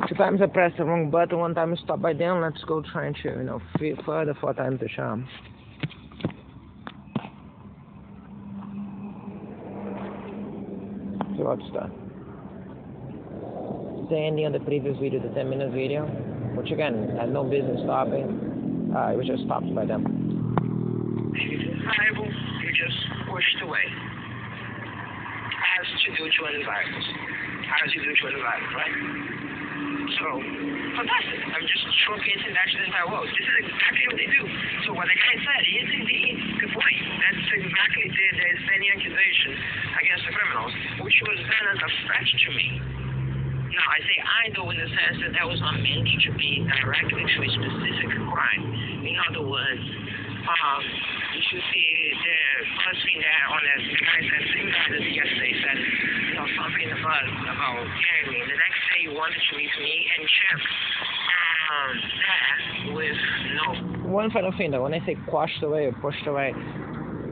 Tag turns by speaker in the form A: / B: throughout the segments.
A: Two times I pressed the wrong button, one time I stopped by them. Let's go trying to, further 4 times the charm. So what's that? The ending of the previous video, the 10-minute video, which again had no business stopping. It was just stopped by them.
B: She's undesirable, you just pushed away. As to do to undesirables. As you do to undesirables, right? So, fantastic. I'm just showcasing that to the entire world. This is exactly what they do. So what the guy said is indeed the point. That's exactly the standing accusation against the criminals, which was then as a threat to me. Now, I say idle in the sense that that was not meant to be directly to a specific crime. In other words, you should see the first thing there on the guy said, same guy that yesterday said, something in the buzz about hearing me. The next day he wanted to meet me and check that with no.
A: One final thing though, when I say quashed away or pushed away,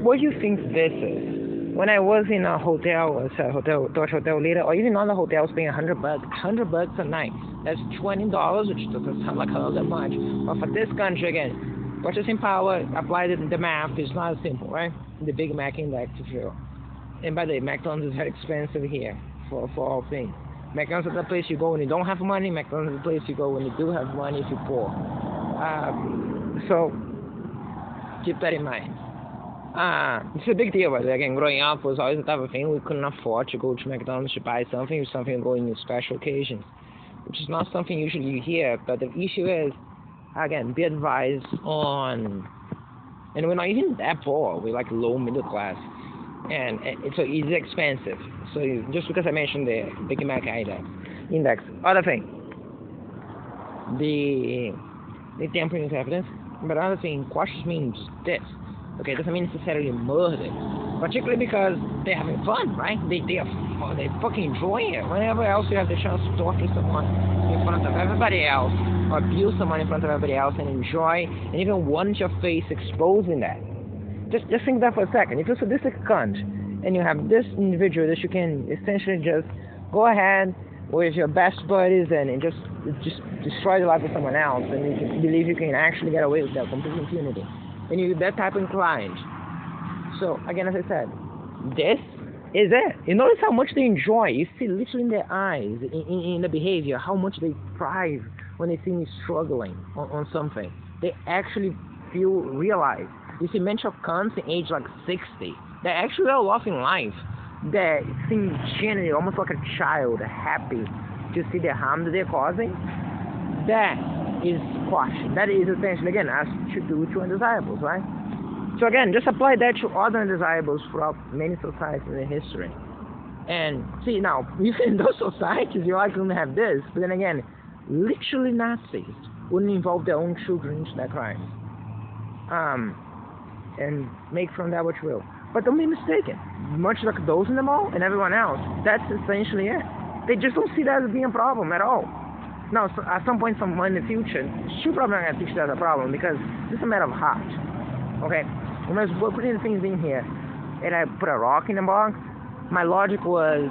A: what do you think this is? When I was in a hotel, Dutch hotel later, or even other hotels paying $100 a night, that's $20, which doesn't sound like all that much. But for this country, again, purchasing power, applied the math, is not simple, right? The Big Mac index, if you will. And by the way, McDonald's is very expensive here for all things. McDonald's is the place you go when you don't have money. McDonald's is the place you go when you do have money if you're poor. So keep that in mind. It's a big deal, but again, growing up was always the type of thing we couldn't afford to go to McDonald's to buy something or something going in special occasions, which is not something usually you hear. But the issue is, again, be advised on, and we're not even that poor, we're like low middle class, and it's expensive. So just because I mentioned the Big Mac index. Other thing, the tampering with evidence, but another thing, cautious means this. Okay, it doesn't mean necessarily murder, particularly because they're having fun, right? They fucking enjoying it. Whenever else you have the chance to torture someone in front of everybody else, or abuse someone in front of everybody else, and enjoy, and even want your face exposing that. Just think that for a second. If you're a sadistic cunt, and you have this individual that you can essentially just go ahead with your best buddies and just destroy the life of someone else, and you can believe you can actually get away with that complete impunity. And you're that type of inclined. So, again, as I said, this is it. You notice how much they enjoy. You see literally in their eyes, in the behavior, how much they thrive when they see me struggling on something. They actually realize. You see mental cunts in age like 60. They're actually well off in life. They seem genuinely, almost like a child, happy to see the harm that they're causing. That is quashed. That is essentially, again, as to do to undesirables, right? So again, just apply that to other undesirables throughout many societies in history. And see, now, even in those societies, you're likely going to have this, but then again, literally Nazis wouldn't involve their own children into that crime. And make from that what you will. But don't be mistaken, much like those in the mall and everyone else, that's essentially it. They just don't see that as being a problem at all. Now, so at some point in the future, you're probably not going to teach that as a problem because it's a matter of heart. Okay? When I was putting the things in here and I put a rock in the box, my logic was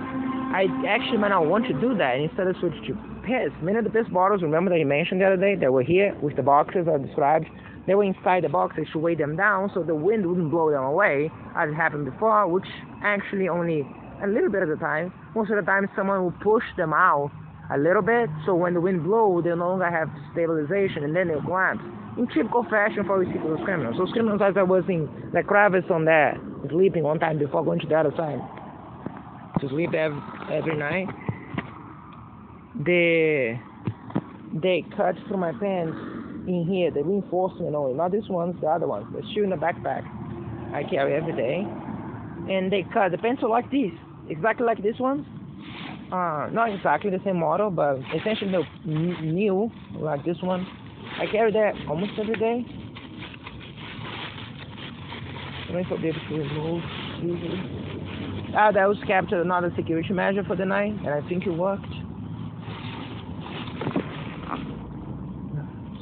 A: I actually might not want to do that, and instead I switched to piss. Many of the piss bottles, remember that you mentioned the other day, that were here with the boxes I described, they were inside the boxes to weigh them down so the wind wouldn't blow them away, as it happened before, which actually only a little bit of the time. Most of the time someone will push them out a little bit, so when the wind blows, they no longer have stabilization, and then they'll collapse. In typical fashion for those criminals. Those criminals, as I was in the crevice on there, sleeping one time before going to the other side, to sleep every night, they cut through my pants in here, the reinforcement only, not this ones, the other ones, the shoe in the backpack I carry every day, and they cut the pants are like this, exactly like this one. Not exactly the same model, but essentially new, like this one. I carry that almost every day. I don't know if I'll be able to remove easily. That was captured another security measure for the night, and I think it worked.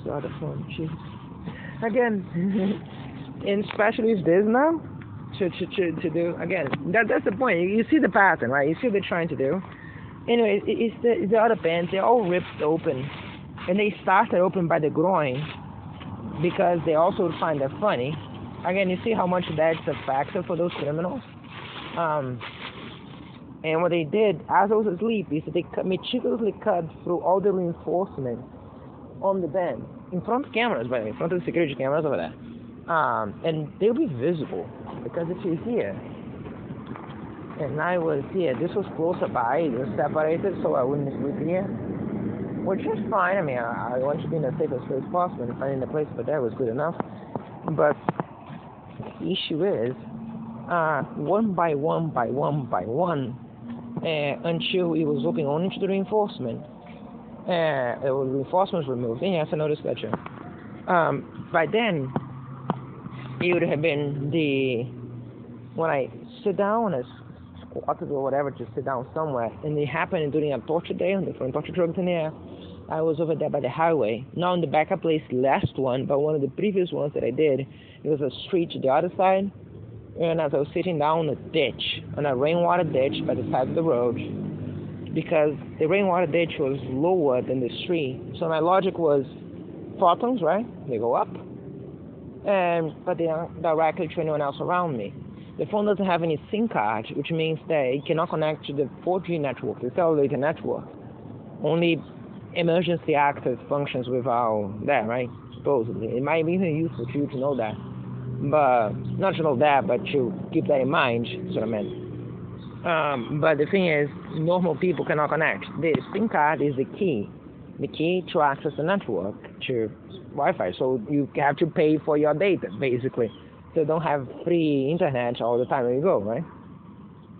A: Start the phone, jeez. Again, and especially with this now, to do, again, that's the point. You see the pattern, right? You see what they're trying to do. Anyway, it's the other pants. They're all ripped open, and they started open by the groin because they also find that funny. Again, you see how much that's a factor for those criminals. And what they did as I was asleep is that they meticulously cut through all the reinforcement on the band in front of cameras, by the way, in front of the security cameras over there. And they'll be visible because if you're here and I was here, this was closer by, it was separated so I wouldn't sleep here, which is fine. I mean, I want to be in the safest place possible, and finding a place for that was good enough. But the issue is, one by one, until it was looking only to the reinforcement. The reinforcements removed. And yes, I noticed that too. By then, it would have been when I sit down, I squatted or whatever, to sit down somewhere, and it happened during a torture day, on the front torture drugs in the air. I was over there by the highway, not on the backup place, last one, but one of the previous ones that I did. It was a street to the other side, and as I was sitting down on a rainwater ditch by the side of the road, because the rainwater ditch was lower than the street, so my logic was photons, right? They go up, but they aren't directly to anyone else around me. The phone doesn't have any SIM card, which means that it cannot connect to the 4G network, the cellular network. Only emergency access functions without that, right? Supposedly. It might be even useful to you to know that. But, not to know that, but to keep that in mind, is what I meant. But the thing is, normal people cannot connect. The SIM card is the key to access the network, to Wi-Fi. So you have to pay for your data, basically. So you don't have free internet all the time where you go, right?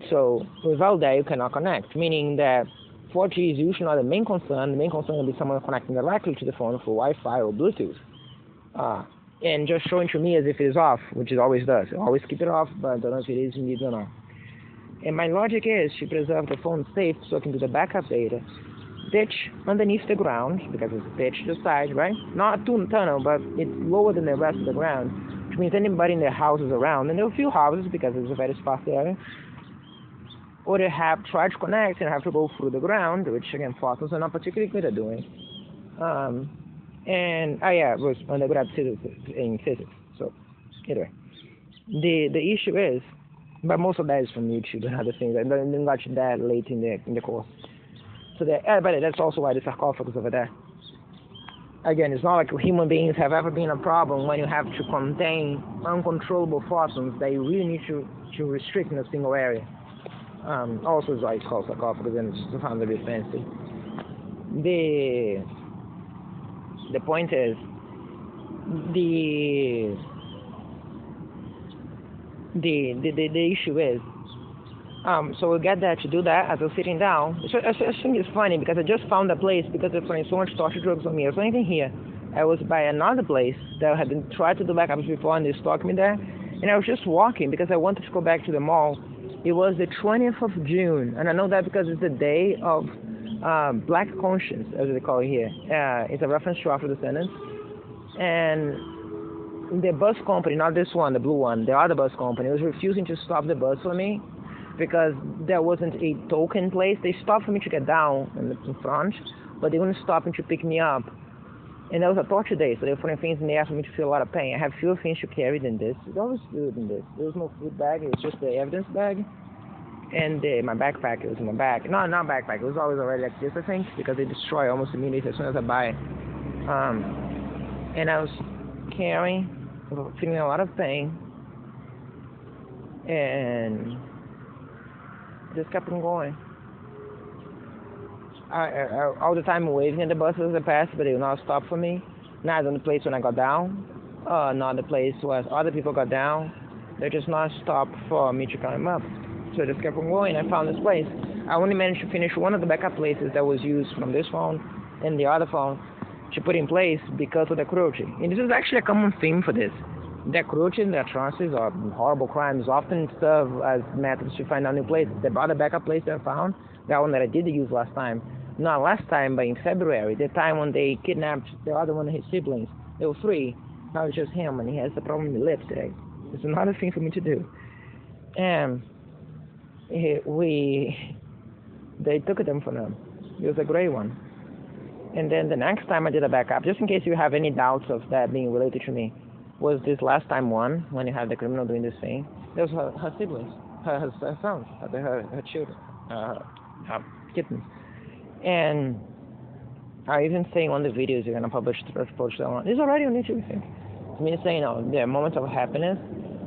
A: So without that, you cannot connect, meaning that 4G is usually not the main concern. The main concern will be someone connecting directly to the phone for Wi-Fi or Bluetooth. And just showing to me as if it is off, which it always does. I always keep it off, but I don't know if it is indeed or not. And my logic is to preserve the phone safe so I can do the backup data. Ditch underneath the ground, because it's ditch to the side, right? Not a tunnel, but it's lower than the rest of the ground, which means anybody in their houses around, and there are a few houses because it's a very sparse area, or they have tried to connect and have to go through the ground, which again, photons are not particularly good at doing. It was undergrad in physics. So, anyway, the issue is, but most of that is from YouTube and other things. I didn't watch that late in the course. So but that's also why the sarcophagus over there. Again, it's not like human beings have ever been a problem when you have to contain uncontrollable photons that you really need to restrict in a single area. Also is why it's called sarcophagus, and it's found to be fancy. The point is, the issue is, so we get there to do that as I was sitting down. So I think it's funny because I just found a place because they're playing so much torture drugs on me. I was not even here. I was by another place that I had been tried to do backups before, and they stalked me there. And I was just walking because I wanted to go back to the mall. It was the 20th of June, and I know that because it's the day of Black Conscience, as they call it here. It's a reference to after descendants. And the bus company, not this one, the blue one, the other bus company, was refusing to stop the bus for me because there wasn't a token place. They stopped for me to get down in front, but they wouldn't stop me to pick me up. And that was a torture day, so they were putting things in the air for me to feel a lot of pain. I have fewer things to carry than this. It's always food than this. There was no food bag, it was just the evidence bag. And my backpack, it was in the back. No, not backpack, it was always already like this, I think, because they destroy almost immediately as soon as I buy it. And I was carrying, feeling a lot of pain, and just kept on going. I all the time waving at the buses as I passed, but they would not stop for me. Not in the place when I got down, not the place where other people got down. They just not stop for me to climb up. So I just kept on going. I found this place. I only managed to finish one of the backup places that was used from this phone and the other phone to put in place because of the cruelty. And this is actually a common theme for this. The cruelty and the atrocities or horrible crimes often serve as methods to find out new places. The other backup place that I found, that one that I did use last time, not last time, but in February, the time when they kidnapped the other one of his siblings. There were 3. Now it's just him, and he has the problem with the lips today. It's another thing for me to do. And they took them from them. It was a gray one. And then the next time I did a backup, just in case you have any doubts of that being related to me, was this last time one, when you have the criminal doing this thing. There was her siblings, her sons, her children, her kittens. And I even saying on the videos you're going to publish that one. It's already on YouTube, I think. It's me saying, the moments of happiness,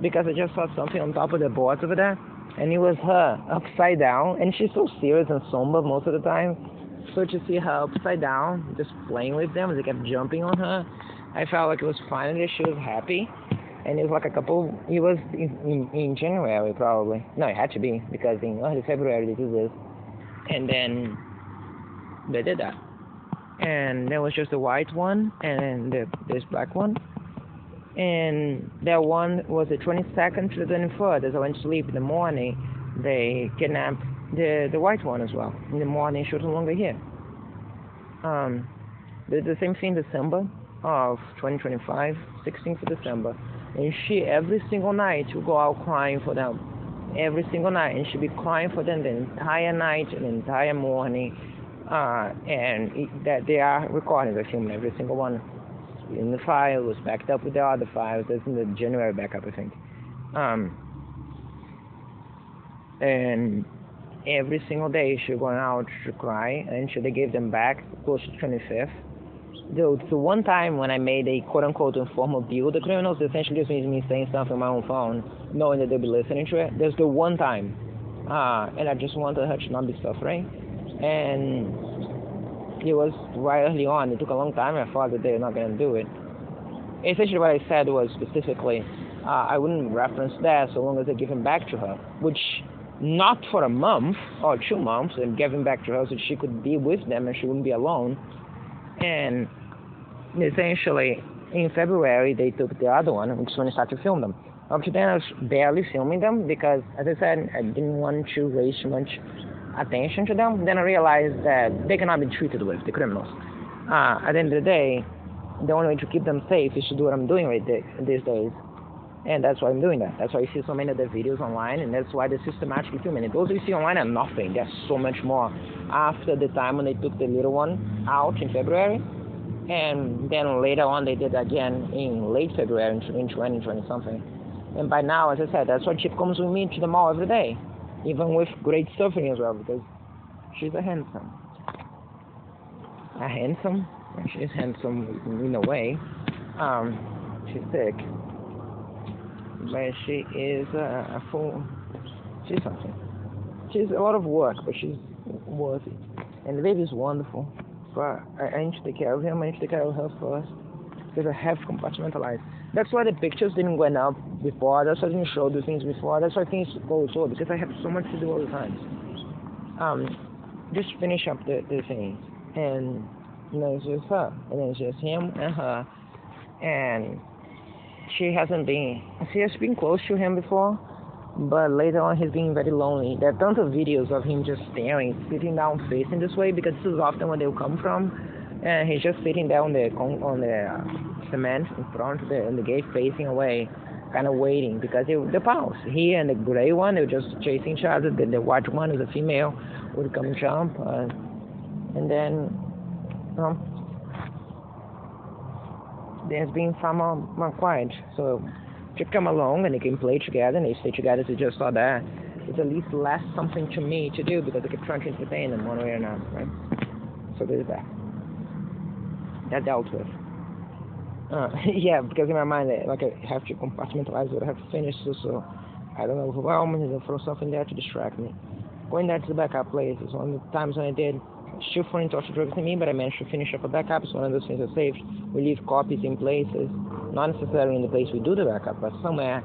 A: because I just saw something on top of the boards over there, and it was her upside down, and she's so serious and somber most of the time. So to see her upside down, just playing with them, they kept jumping on her, I felt like it was finally she was happy. And it was like it was in January probably. No, it had to be, because in early February they did this. And then they did that. And there was just the white one and this black one. And that one was the 22nd to the 23rd. As I went to sleep in the morning, they kidnapped the white one as well. In the morning, she was no longer here. The same thing December of 2025, 16th of December. And she, every single night, would go out crying for them. Every single night. And she'd be crying for them the entire night and the entire morning. That they are recording the film, every single one. In the file, it was backed up with the other files. That's in the January backup, I think. And every single day she was going out to cry, and they gave them back close to 25th. The one time when I made a quote-unquote informal deal with the criminals, essentially just means me saying something on my own phone, knowing that they'll be listening to it. There's the one time. And I just wanted her to not be suffering. And it was right early on. It took a long time. I thought that they were not going to do it. Essentially what I said was specifically, I wouldn't reference that so long as they give him back to her, which not for a month or 2 months, and give him back to her so she could be with them and she wouldn't be alone. And essentially, in February, they took the other one, which is when I started to film them. Up to then, I was barely filming them because, as I said, I didn't want to raise too much attention to them. Then I realized that they cannot be treated with, the criminals. At the end of the day, the only way to keep them safe is to do what I'm doing these days. And that's why I'm doing that. That's why you see so many of the videos online, and that's why they're systematically filming it. Those you see online are nothing. There's so much more. After the time when they took the little one out in February, and then later on they did again in late February in 2020 something. And by now, as I said, that's why Chip comes with me to the mall every day, even with great suffering as well, because she's a handsome. She's handsome in a way. She's thick. But she is a fool. She's something. She's a lot of work, but she's worth it. And the baby is wonderful. But I need to take care of him. I need to take care of her first. Because I have compartmentalized. That's why the pictures didn't go up before. That's why I didn't show the things before. That's why things go slow. Because I have so much to do all the time. Just finish up the thing. And it's just her. And then it's just him and her. And she has been close to him before, but later on he's being very lonely. There are tons of videos of him just staring, sitting down, facing this way, because this is often where they'll come from, and he's just sitting there on the cement in front of the gate, facing away, kind of waiting, because the pals. He and the gray one, they were just chasing each other. The white one is a female, would come and jump, and then there's been far more quiet. So to come along and they can play together and they stay together to just saw that, it's at least less something to me to do because I keep trying to entertain them one way or another, right? So there's that. That dealt with. Yeah, because in my mind, I have to compartmentalize what I have to finish, so I don't know, overwhelm me and throw something there to distract me. Going there to the backup place is one of the times when I did. Still falling torture drugs to me, but I managed to finish up a backup. It's one of those things I saved. We leave copies in places, not necessarily in the place we do the backup, but somewhere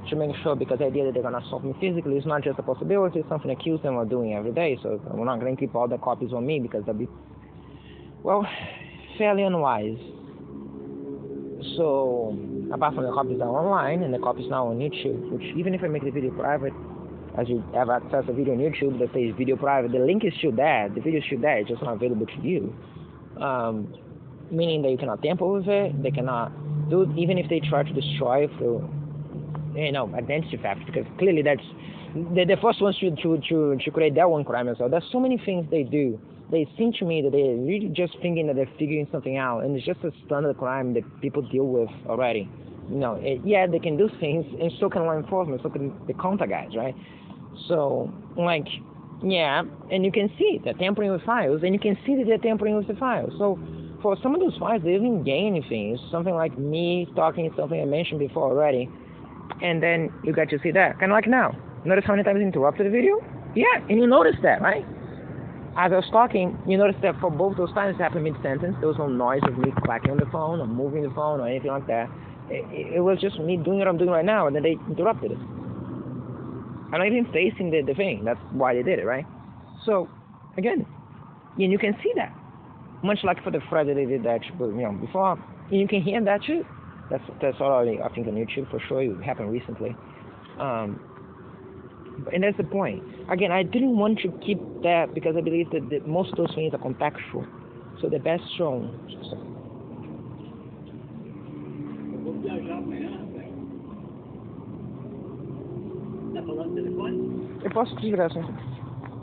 A: to make sure, because the idea that they're going to assault me physically is not just a possibility, it's something I accuse them of doing every day. So we're not going to keep all the copies on me because that'd be, fairly unwise. So apart from the copies that are online and the copies now on YouTube, which even if I make the video private, as you have access to a video on YouTube that says video private, the link is still there, the video is still there, it's just not available to you. Meaning that you cannot tamper with it, they cannot do it, even if they try to destroy it through, identity theft, because clearly that's the first ones to create that one crime as well. There's so many things they do. They seem to me that they're really just thinking that they're figuring something out, and it's just a standard crime that people deal with already. Yeah, they can do things, and so can law enforcement, so can the counter guys, right? So, like, yeah, and you can see they're tampering with files, and you can see that they're tampering with the files. So, for some of those files, they didn't gain anything. It's something like me talking something I mentioned before already, and then you got to see that. Kind of like now. Notice how many times I interrupted the video? Yeah, and you noticed that, right? As I was talking, you noticed that for both those times it happened mid-sentence. There was no noise of me clacking on the phone or moving the phone or anything like that. It was just me doing what I'm doing right now, and then they interrupted it. I'm not even facing the thing. That's why they did it, right? So, again, and you can see that. Much like for the Friday they did that, before. And you can hear that too. That's already, I think, on YouTube for sure. It happened recently. And that's the point. Again, I didn't want to keep that because I believe that most of those things are contextual. So the best shown. Eu posso desligar assim.